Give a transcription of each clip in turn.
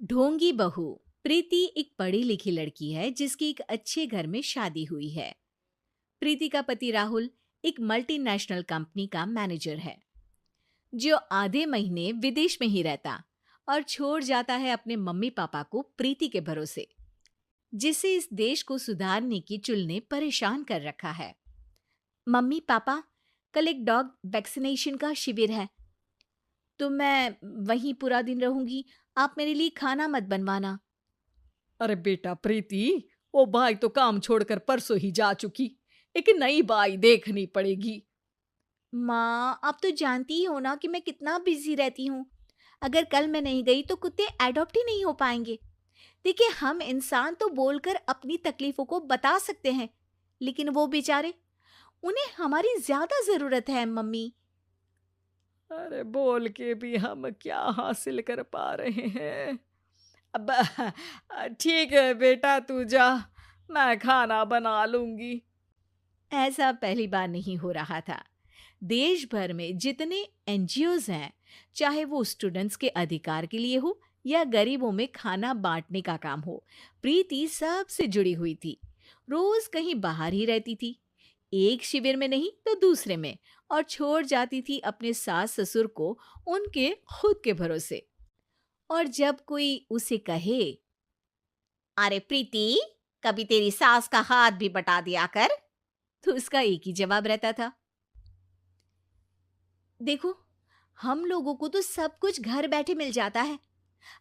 ढोंगी बहू। प्रीति एक पढ़ी लिखी लड़की है जिसकी एक अच्छे घर में शादी हुई है। प्रीति का पति राहुल एक मल्टीनेशनल कंपनी का मैनेजर है जो आधे महीने विदेश में ही रहता और छोड़ जाता है अपने मम्मी पापा को प्रीति के भरोसे, जिसे इस देश को सुधारने की चुल ने परेशान कर रखा है। मम्मी पापा, कल एक डॉग वैक्सीनेशन का शिविर है तो मैं वहीं पूरा दिन रहूंगी। आप मेरे लिए खाना मत बनवाना। अरे बेटा प्रीति, वो बाई तो काम छोड़कर परसों ही जा चुकी। एक नई बाई देखनी पड़ेगी। माँ, आप तो जानती ही हो ना कि मैं कितना बिजी रहती हूँ। अगर कल मैं नहीं गई तो कुत्ते एडॉप्ट ही नहीं हो पाएंगे। देखिए, हम इंसान तो बोलकर अपनी तकलीफों को बता सकते हैं, लेकिन वो बेचारे, उन्हें हमारी ज्यादा जरूरत है मम्मी। अरे बोल के भी हम क्या हासिल कर पा रहे हैं। अब ठीक है बेटा, तू जा, मैं खाना बना लूंगी। ऐसा पहली बार नहीं हो रहा था। देश भर में जितने एनजीओज हैं, चाहे वो स्टूडेंट्स के अधिकार के लिए हो या गरीबों में खाना बांटने का काम हो, प्रीति सबसे जुड़ी हुई थी। रोज कहीं बाहर ही रहती थी, एक शिविर में नहीं तो दूसरे में, और छोड़ जाती थी अपने सास ससुर को उनके खुद के भरोसे। और जब कोई उसे कहे, अरे प्रीति, कभी तेरी सास का हाथ भी बटा दिया कर, तो उसका एक ही जवाब रहता था, देखो, हम लोगों को तो सब कुछ घर बैठे मिल जाता है।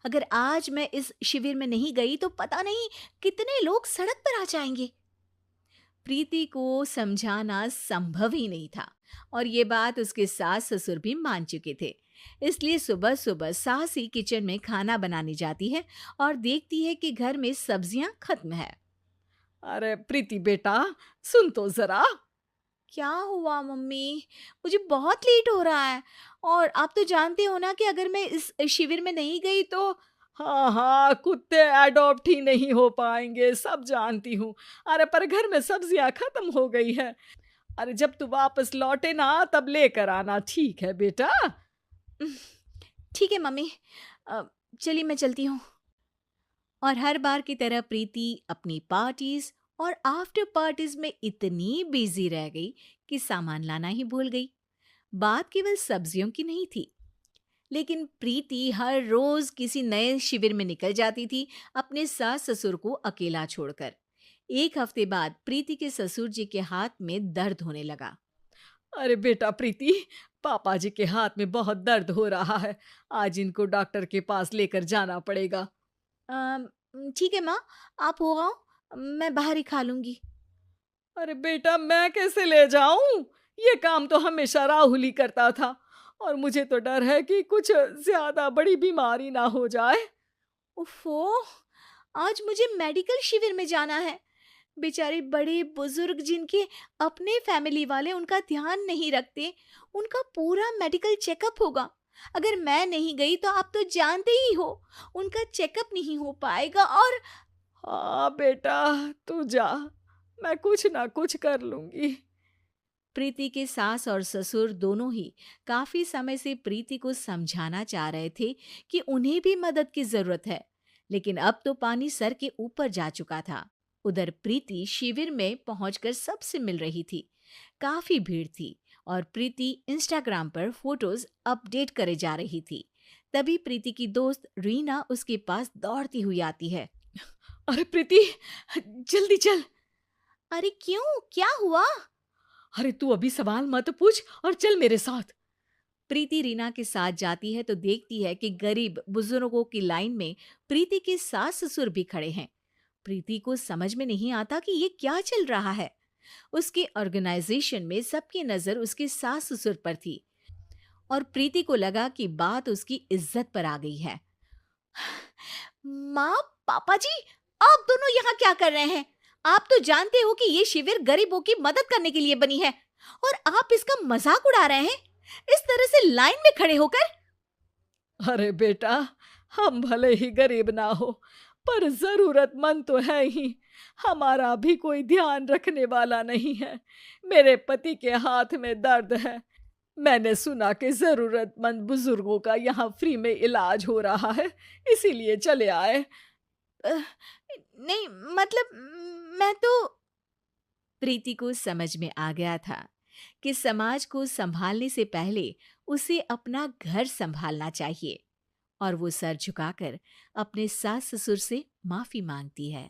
अगर आज मैं इस शिविर में नहीं गई तो पता नहीं कितने लोग सड़क पर आ जाएंगे। प्रीति को समझाना संभव ही नहीं था, और ये बात उसके सास ससुर भी मान चुके थे। इसलिए सुबह सुबह सास ही किचन में खाना बनाने जाती है और देखती है कि घर में सब्जियां खत्म है। अरे प्रीति बेटा, सुन तो जरा। क्या हुआ मम्मी? मुझे बहुत लेट हो रहा है, और आप तो जानते हो ना कि अगर मैं इस शिविर में नहीं गई तो। हाँ हाँ, कुत्ते अडॉप्ट ही नहीं हो पाएंगे, सब जानती हूँ। अरे पर घर में सब्जियां खत्म हो गई है। अरे जब तू वापस लौटे ना तब लेकर आना, ठीक है बेटा। "उम्म, ठीक है मम्मी, अ, चलिए मैं चलती हूँ। और हर बार की तरह प्रीति अपनी पार्टीज और आफ्टर पार्टीज में इतनी बिजी रह गई कि सामान लाना ही भूल गई। बात केवल सब्जियों की नहीं थी, लेकिन प्रीति हर रोज किसी नए शिविर में निकल जाती थी, अपने सास ससुर को अकेला छोड़कर। एक हफ्ते बाद प्रीति के ससुर जी के हाथ में दर्द होने लगा। अरे बेटा प्रीति, पापा जी के हाथ में बहुत दर्द हो रहा है। आज इनको डॉक्टर के पास लेकर जाना पड़ेगा। "अम, ठीक है माँ, आप हो आओ, मैं बाहर ही खा लूंगी।" अरे बेटा, मैं कैसे ले जाऊं? ये काम तो हमेशा राहुल ही करता था, और मुझे तो डर है कि कुछ ज्यादा बड़ी बीमारी ना हो जाए। उफ़ो! आज मुझे मेडिकल शिविर में जाना है। बेचारे बड़े बुजुर्ग जिनके अपने फैमिली वाले उनका ध्यान नहीं रखते, उनका पूरा मेडिकल चेकअप होगा। अगर मैं नहीं गई तो आप तो जानते ही हो, उनका चेकअप नहीं हो पाएगा। और हाँ बेटा, तू जा, मैं कुछ ना कुछ कर लूंगी। प्रीति के सास और ससुर दोनों ही काफी समय से प्रीति को समझाना चाह रहे थे कि उन्हें भी मदद की जरूरत है, लेकिन अब तो पानी सर के ऊपर जा चुका था। उधर प्रीति शिविर में पहुंचकर सबसे मिल रही थी। काफी भीड़ थी और प्रीति इंस्टाग्राम पर फोटोज अपडेट करे जा रही थी। तभी प्रीति की दोस्त रीना उसके पास दौड़ती हुई आती है। अरे प्रीति, जल्दी चल। अरे क्यों, क्या हुआ? अरे तू अभी सवाल मत पूछ और चल मेरे साथ। प्रीति रीना के साथ जाती है तो देखती है कि गरीब बुजुर्गों की लाइन में प्रीति के सास ससुर भी खड़े हैं। प्रीति को समझ में नहीं आता कि ये क्या चल रहा है। उसके ऑर्गेनाइजेशन में सबकी नजर उसके सास ससुर पर थी, और प्रीति को लगा कि बात उसकी इज्जत पर आ गई है। माँ, पापा जी, आप दोनों यहाँ क्या कर रहे हैं? आप तो जानते हो कि ये शिविर गरीबों की मदद करने के लिए बनी है, और आप इसका मजाक उड़ा रहे हैं इस तरह से लाइन में खड़े होकर। अरे बेटा, हम भले ही गरीब ना हो, पर जरूरतमंद तो है ही। हमारा भी कोई ध्यान रखने वाला नहीं है। मेरे पति के हाथ में दर्द है, मैंने सुना कि ज़रूरतमंद बुजुर्गों का यहाँ फ्री में इलाज हो रहा है, इसीलिए चले आए। अ, नहीं, मतलब मैं तो प्रीति को समझ में आ गया था कि समाज को संभालने से पहले उसे अपना घर संभालना चाहिए और वो सर झुकाकर अपने सास ससुर से माफी मांगती है।